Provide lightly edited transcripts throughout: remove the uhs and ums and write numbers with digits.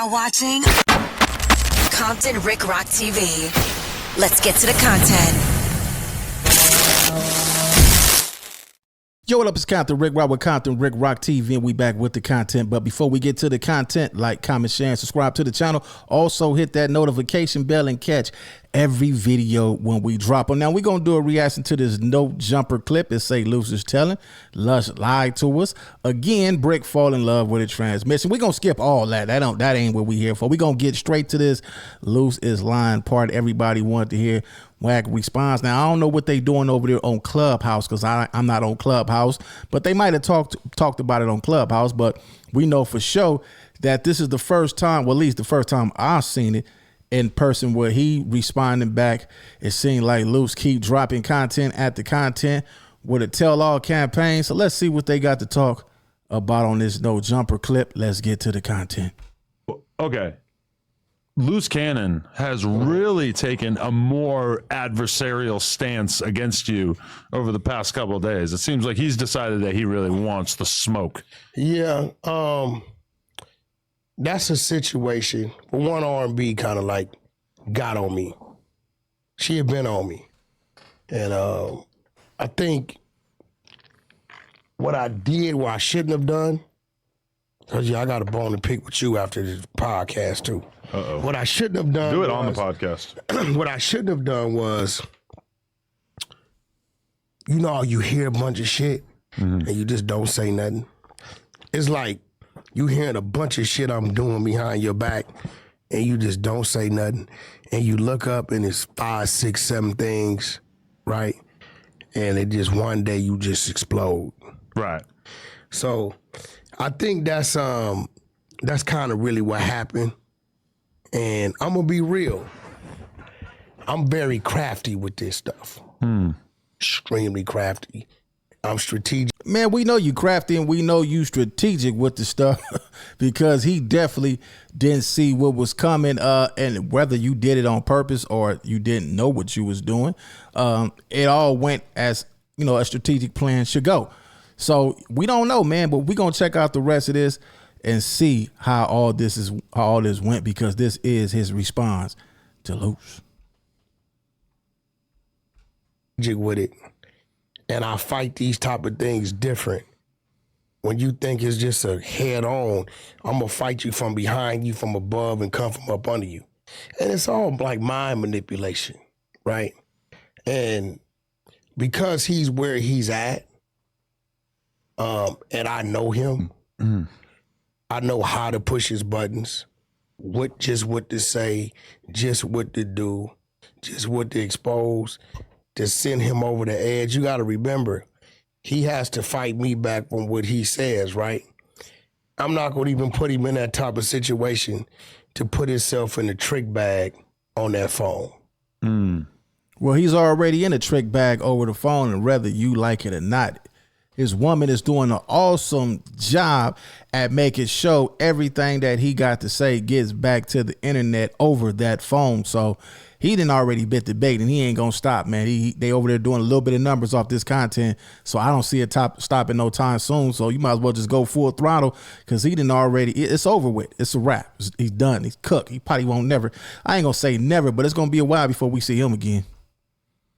now watching Compton Rick Rock TV. Let's get to the content. Yo, what up? It's Compton Rick Rock with Compton Rick Rock TV, and we back with the content. But before we get to the content, like, comment, share, and subscribe to the channel. Also hit that notification bell and catch every video when we drop them. Now we're gonna do a reaction to this no jumper clip. It say LUCE is telling, LUCE lied to us again. Brick fall in love with a transmission. We're gonna skip all that. That ain't what we here for. We're gonna get straight to this LUCE is lying part everybody wanted to hear. WACK response. Now I don't know what they doing over there on Clubhouse, because I'm not on Clubhouse, but they might have talked about it on Clubhouse. But we know for sure that this is the first time, well, at least the first time I've seen it in person, where he responding back. It seemed like LUCE keep dropping content at the content with a tell-all campaign. So let's see what they got to talk about on this no jumper clip. Let's get to the content. Okay. Loose Cannon has really taken a more adversarial stance against you over the past couple of days. It seems like he's decided that he really wants the smoke. Yeah, that's a situation. But one R&B kind of like got on me. She had been on me. And I think what I did, what I shouldn't have done, because I got a bone to pick with you after this podcast too. Uh-oh. What I shouldn't have done Do it on the podcast. What I shouldn't have done was, you know, you hear a bunch of shit and you just don't say nothing. It's like you hearing a bunch of shit I'm doing behind your back and you just don't say nothing. And you look up and it's 5, 6, 7 things, right? And it just one day you just explode. Right. So I think that's kind of really what happened. And I'm gonna be real. I'm very crafty with this stuff. Extremely crafty. I'm strategic. Man, we know you crafty and we know you strategic with the stuff because he definitely didn't see what was coming. And whether you did it on purpose or you didn't know what you was doing, it all went as, you know, a strategic plan should go. So we don't know, man, but we're going to check out the rest of this and see how all this went, because this is his response to LUCE. With it. And I fight these type of things different. When you think it's just a head on, I'm gonna fight you from behind you, from above, and come from up under you. And it's all like mind manipulation, right? And because he's where he's at, and I know him, I know how to push his buttons, what to say, just what to do, just what to expose, to send him over the edge. You got to remember, he has to fight me back from what he says, right? I'm not going to even put him in that type of situation to put himself in the trick bag on that phone. Well, he's already in a trick bag over the phone, and whether you like it or not, his woman is doing an awesome job at making sure everything that he got to say gets back to the internet over that phone. So he didn't already bit the bait, and he ain't gonna stop, man. They over there doing a little bit of numbers off this content, so I don't see it stopping no time soon. So you might as well just go full throttle, because he didn't already. It's over with. It's a wrap. He's done. He's cooked. He probably won't never. I ain't gonna say never, but it's gonna be a while before we see him again.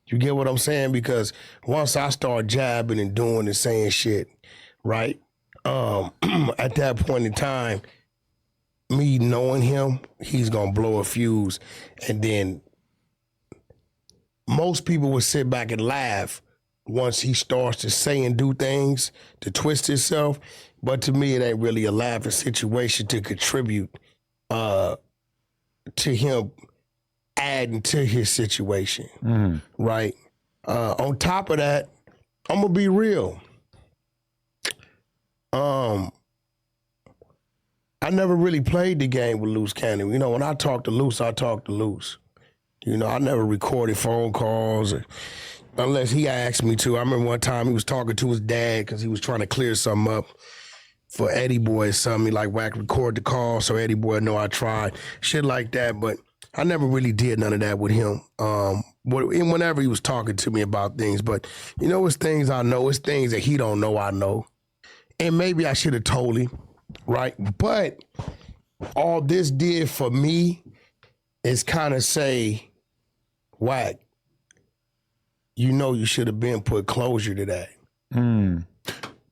You get what I'm saying? Because once I start jabbing and doing and saying shit, right? At that point in time, me knowing him, he's gonna blow a fuse, and then most people would sit back and laugh once he starts to say and do things to twist himself. But to me, it ain't really a laughing situation to contribute to him adding to his situation, right? On top of that, I'm gonna be real. I never really played the game with LUCE Cannon. You know, when I talk to LUCE, I talk to LUCE. You know, I never recorded phone calls unless he asked me to. I remember one time he was talking to his dad because he was trying to clear something up for Eddie Boy or something. He like, WACK, record the call so Eddie Boy know I tried. Shit like that, but I never really did none of that with him. Whenever he was talking to me about things, but you know, it's things I know, it's things that he don't know I know. And maybe I should have told him, right? But all this did for me is kind of say, WACK, you should have been put closure to that. And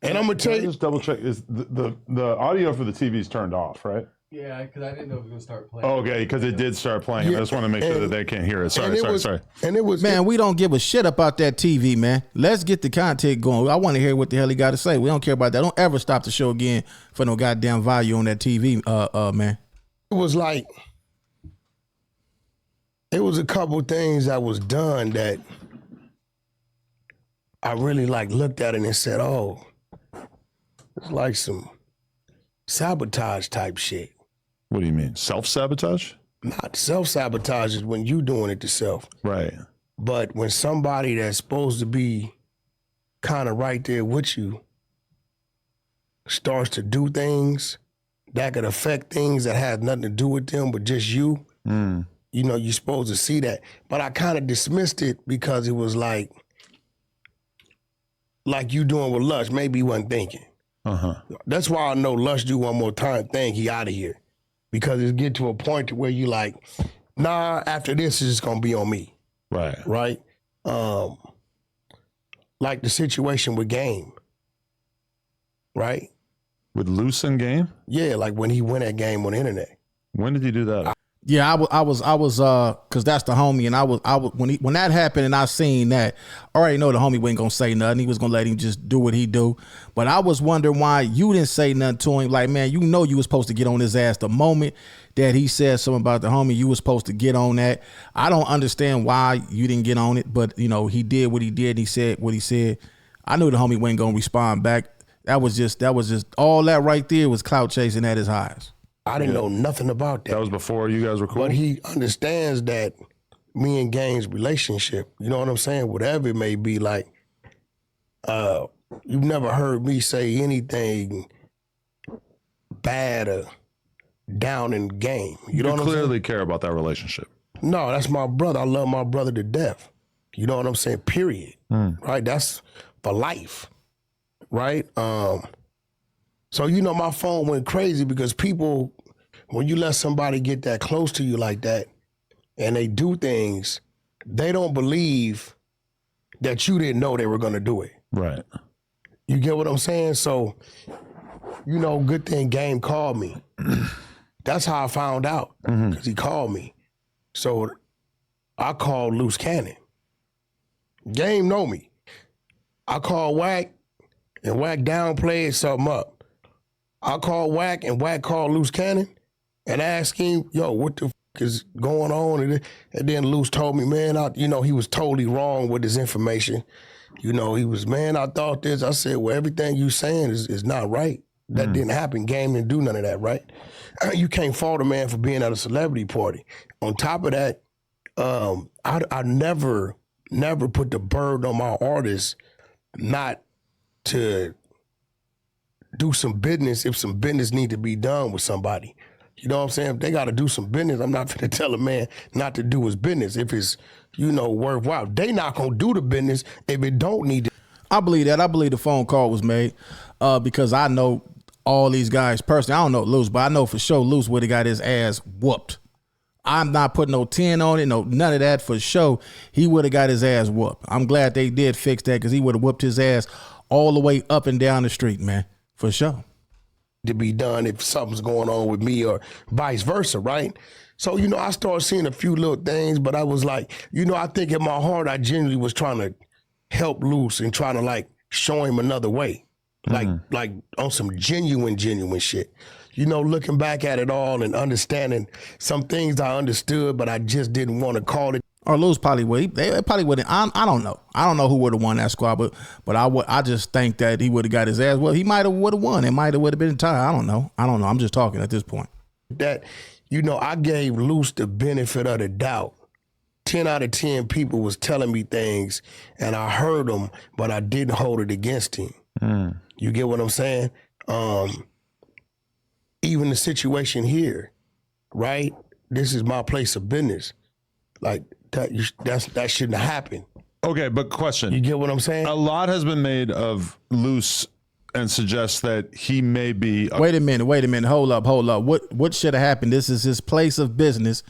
I'm gonna tell you, just double check, is the audio for the TV's turned off, right? Yeah, because I didn't know it was going to start playing. Okay, because it did start playing. Yeah, I just want to make sure that they can't hear it. Sorry. And it was, Man, we don't give a shit about that TV, man. Let's get the content going. I want to hear what the hell he got to say. We don't care about that. Don't ever stop the show again for no goddamn value on that TV, man. it was like, it was a couple things that was done that I really like looked at it and said, oh, it's like some sabotage type shit. What do you mean? Self-sabotage? Not self-sabotage is when you doing it to self. Right. But when somebody that's supposed to be kind of right there with you starts to do things that could affect things that have nothing to do with them but just you, you're supposed to see that. But I kind of dismissed it because it was like you doing with LUCE. Maybe he wasn't thinking. That's why I know LUCE do one more time, think he out of here. Because it get to a point to where you like, nah, after this is just gonna be on me. Right. Right? Like the situation with Game. Right? With LUCE in Game? Yeah, like when he went at Game on the internet. When did he do that? Yeah, I was, cause that's the homie, and I was, when that happened, and I seen that, I already know the homie wasn't gonna say nothing. He was gonna let him just do what he do. But I was wondering why you didn't say nothing to him. Like, man, you was supposed to get on his ass the moment that he said something about the homie. You was supposed to get on that. I don't understand why you didn't get on it, but he did what he did. And he said what he said. I knew the homie wasn't gonna respond back. That was just all that right there was clout chasing at his highs. I didn't know nothing about that. That was before you guys were cool? But he understands that me and Game's relationship, you know what I'm saying? Whatever it may be, like, you've never heard me say anything bad or down in Game. You know what I'm saying? clearly care about that relationship. No, that's my brother. I love my brother to death. You know what I'm saying? Period. Right? That's for life. Right? So, my phone went crazy because people, when you let somebody get that close to you like that and they do things, they don't believe that you didn't know they were going to do it. Right. You get what I'm saying? So, good thing Game called me. That's how I found out, because he called me. So I called Loose Cannon. Game know me. I called WACK, and WACK downplayed something up. I called WACK, and WACK called Loose Cannon and asked him, yo, what the is going on? And then Loose told me, man, he was totally wrong with his information. He was, man, I thought this. I said, well, everything you saying is not right. That didn't happen. Game didn't do none of that, right? You can't fault a man for being at a celebrity party. On top of that, I never put the burden on my artists not to do some business if some business need to be done with somebody. You know what I'm saying? If they got to do some business, I'm not going to tell a man not to do his business if it's, worthwhile. They not going to do the business if it don't need to. I believe that. I believe the phone call was made because I know all these guys personally. I don't know LUCE, but I know for sure LUCE would have got his ass whooped. I'm not putting no 10 on it, none of that for sure. He would have got his ass whooped. I'm glad they did fix that because he would have whooped his ass all the way up and down the street, man, for sure. To be done if something's going on with me or vice versa, right? So, I started seeing a few little things, but I was like, I think in my heart, I genuinely was trying to help LUCE and trying to show him another way. Like on some genuine shit. Looking back at it all and understanding some things I understood, but I just didn't want to call it. Or LUCE probably would. They probably wouldn't. I don't know. I don't know who would have won that squad, but I just think that he would have got his ass. Well, he might have would have won. It might have would have been a tie. I don't know. I'm just talking at this point. That, I gave LUCE the benefit of the doubt. 10 out of 10 people was telling me things and I heard them, but I didn't hold it against him. You get what I'm saying? Even the situation here, right? This is my place of business. Like that shouldn't have happened. Okay, but question. You get what I'm saying? A lot has been made of LUCE and suggests that he may be. Wait a minute. Hold up. What should have happened? This is his place of business,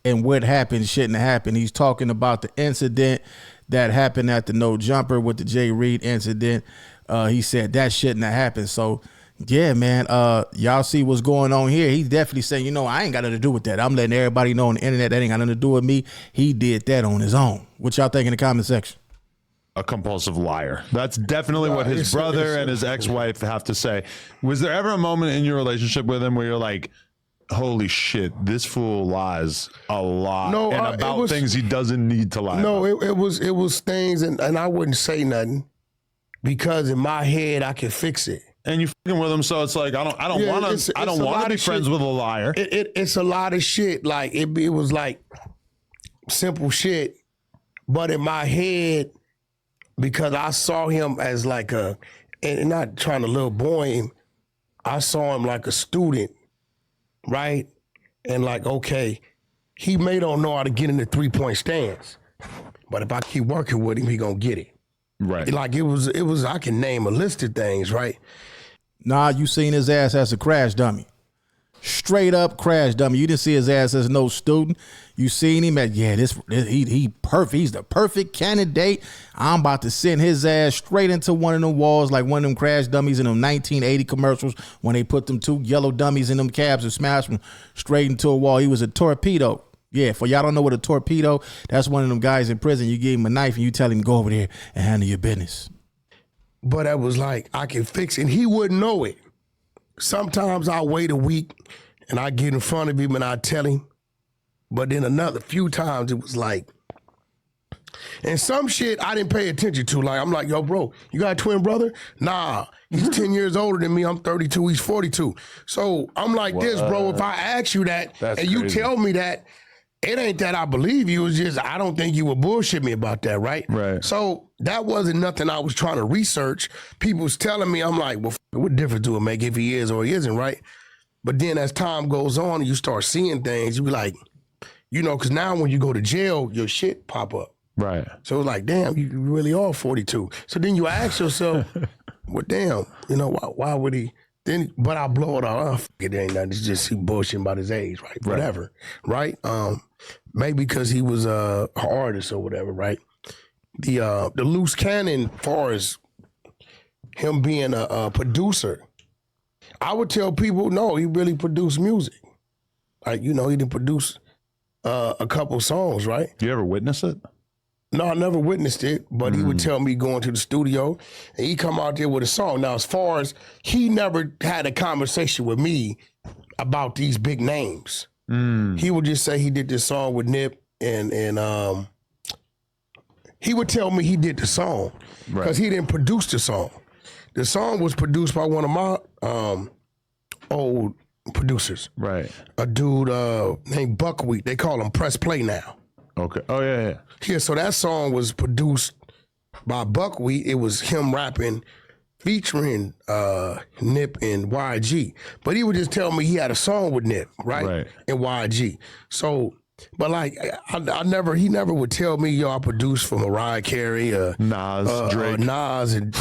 and what happened shouldn't have happened. He's talking about the incident that happened at the No Jumper with the Jay Reed incident. He said that shouldn't have happened. So, yeah, man, y'all see what's going on here. He's definitely saying, I ain't got nothing to do with that. I'm letting everybody know on the internet that ain't got nothing to do with me. He did that on his own. What y'all think in the comment section? A compulsive liar. That's definitely what his brother and his ex-wife have to say. Was there ever a moment in your relationship with him where you're like, holy shit, this fool lies a lot and about things he doesn't need to lie about? It was things, and I wouldn't say nothing because in my head I can fix it. And you fucking with him, so it's like I don't want to be friends with a liar. It's a lot of shit. Like it was like simple shit, but in my head, because I saw him as like and not trying to little boy him, I saw him like a student, right? And like, okay, he may don't know how to get in the 3-point stance, but if I keep working with him, he gonna get it. Right. Like it was. I can name a list of things, right? Nah, you seen his ass as a crash dummy. Straight up crash dummy. You didn't see his ass as no student. You seen him at, he perfect. He's the perfect candidate. I'm about to send his ass straight into one of them walls like one of them crash dummies in them 1980 commercials when they put them 2 yellow dummies in them cabs and smashed them straight into a wall. He was a torpedo. Yeah, for y'all don't know what a torpedo, that's one of them guys in prison. You give him a knife and you tell him, go over there and handle your business. But I was like, I can fix it. And he wouldn't know it. Sometimes I'll wait a week and I get in front of him and I tell him. But then another few times it was like, and some shit I didn't pay attention to. Like, I'm like, yo, bro, you got a twin brother? Nah, he's 10 years older than me. I'm 32, he's 42. So I'm like this, bro, if I ask you that and you crazy. tell me that, it ain't that I believe you. It's just I don't think you would bullshit me about that, right? Right. So that wasn't nothing I was trying to research. People was telling me, I'm like, well, what difference do it make if he is or he isn't, right? But then as time goes on and you start seeing things, you be like, because now when you go to jail, your shit pop up. Right. So it's like, damn, you really are 42. So then you ask yourself, well, damn, why would he? Then, but I blow it off. It ain't nothing. It's just he bullshitting about his age, right? Whatever, right? Maybe because he was an artist or whatever, right? The loose cannon, far as him being a producer, I would tell people, no, he really produced music. Like, he didn't produce a couple songs, right? You ever witness it? No, I never witnessed it, but he would tell me going to the studio and he come out there with a song. Now, as far as he never had a conversation with me about these big names. He would just say he did this song with Nip and he would tell me he did the song because he didn't produce the song. The song was produced by one of my old producers. Right. A dude named Buckwheat. They call him Press Play now. Okay. Oh, yeah. Yeah, so that song was produced by Buckwheat. It was him rapping, featuring Nip and YG. But he would just tell me he had a song with Nip, right? And YG. So, but like, he never would tell me, yo, I produced for Mariah Carey, Nas, Drake. Nas, and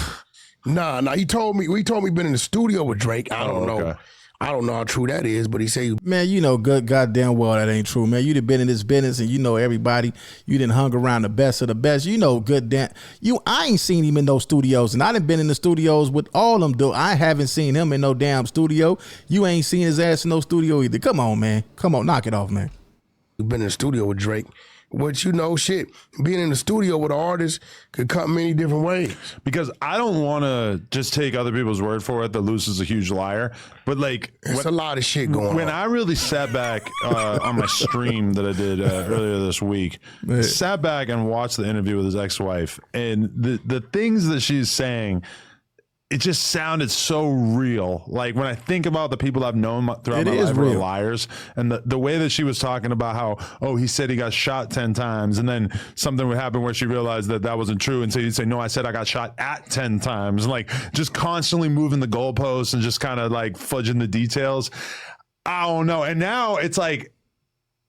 nah. He told me been in the studio with Drake. I don't know. Okay. I don't know how true that is, but he say, man, good goddamn well that ain't true, man. You done been in this business and you know everybody. You done hung around the best of the best. Good damn. I ain't seen him in those studios, and I done been in the studios with all them. I haven't seen him in no damn studio. You ain't seen his ass in no studio either. Come on, man. Come on, knock it off, man. You've been in the studio with Drake. But shit, being in the studio with an artist could come many different ways. Because I don't want to just take other people's word for it that Luce is a huge liar. But like, there's a lot of shit going on. When I really sat back on my stream that I did earlier this week, sat back and watched the interview with his ex-wife, and the things that she's saying, it just sounded so real. Like when I think about the people I've known throughout my life who are liars, and the way that she was talking about how, he said he got shot 10 times, and then something would happen where she realized that wasn't true, and so you'd say, no, I said I got shot at 10 times, and like just constantly moving the goalposts and just kind of like fudging the details. I don't know. And now it's like,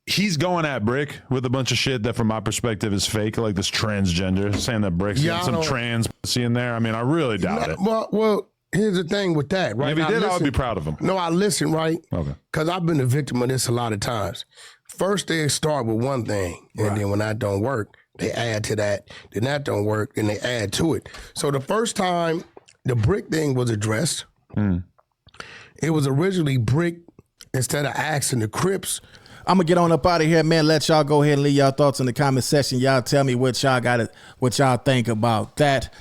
he's going at Brick with a bunch of shit that from my perspective is fake, like this transgender, saying that Brick's got some trans pussy in there. I mean, I really doubt it. Well, Here's the thing with that, right? If he did, I would be listen- proud of him. No, I listen, right? Okay. Because I've been a victim of this a lot of times. First, they start with one thing, and then when that don't work, they add to that. Then that don't work, and they add to it. So the first time the brick thing was addressed, it was originally brick instead of Axe and the Crips. I'm gonna get on up out of here, man. Let y'all go ahead and leave y'all thoughts in the comment section. Y'all tell me what y'all think about that.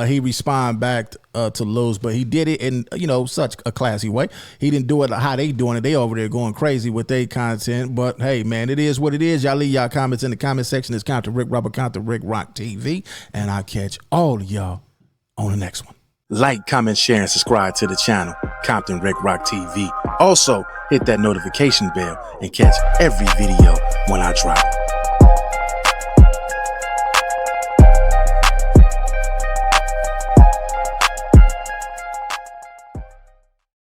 He responded back to LUCE, but he did it in, such a classy way. He didn't do it how they doing it. They over there going crazy with their content. But hey, man, it is what it is. Y'all leave y'all comments in the comment section. It's Compton Rick Robert, Compton Rick Rock TV, and I'll catch all of y'all on the next one. Like, comment, share, and subscribe to the channel, Compton Rick Rock TV. Also, hit that notification bell and catch every video when I drop it.